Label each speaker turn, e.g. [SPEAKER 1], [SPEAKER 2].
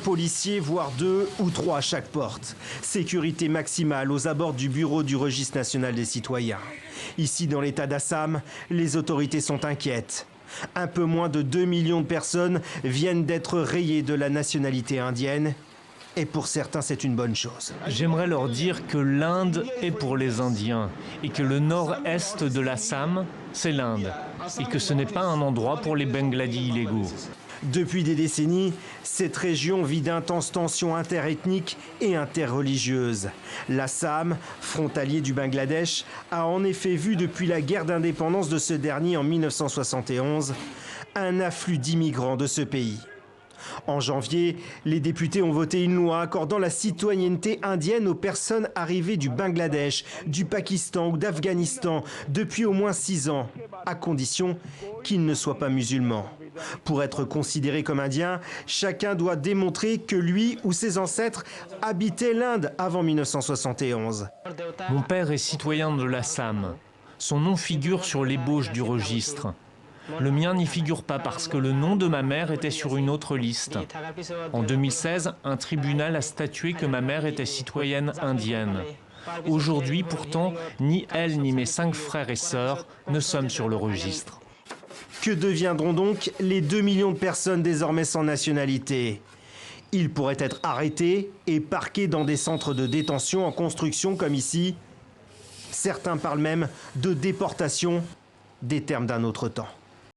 [SPEAKER 1] policiers, voire 2 ou 3 à chaque porte. Sécurité maximale aux abords du bureau du Registre national des citoyens. Ici, dans l'état d'Assam, les autorités sont inquiètes. Un peu moins de 2 millions de personnes viennent d'être rayées de la nationalité indienne. Et pour certains, c'est une bonne chose.
[SPEAKER 2] J'aimerais leur dire que l'Inde est pour les Indiens et que le nord-est de l'Assam, c'est l'Inde. Et que ce n'est pas un endroit pour les Bangladis illégaux.
[SPEAKER 1] Depuis des décennies, cette région vit d'intenses tensions interethniques et interreligieuses. L'Assam, frontalier du Bangladesh, a en effet vu depuis la guerre d'indépendance de ce dernier en 1971 un afflux d'immigrants de ce pays. En janvier, les députés ont voté une loi accordant la citoyenneté indienne aux personnes arrivées du Bangladesh, du Pakistan ou d'Afghanistan depuis au moins 6 ans, à condition qu'ils ne soient pas musulmans. Pour être considéré comme indien, chacun doit démontrer que lui ou ses ancêtres habitaient l'Inde avant 1971.
[SPEAKER 2] Mon père est citoyen de l'Assam. Son nom figure sur l'ébauche du registre. Le mien n'y figure pas parce que le nom de ma mère était sur une autre liste. En 2016, un tribunal a statué que ma mère était citoyenne indienne. Aujourd'hui, pourtant, ni elle ni mes 5 frères et sœurs ne sommes sur le registre.
[SPEAKER 1] Que deviendront donc les 2 millions de personnes désormais sans nationalité? Ils pourraient être arrêtés et parqués dans des centres de détention en construction comme ici. Certains parlent même de déportation, des termes d'un autre temps.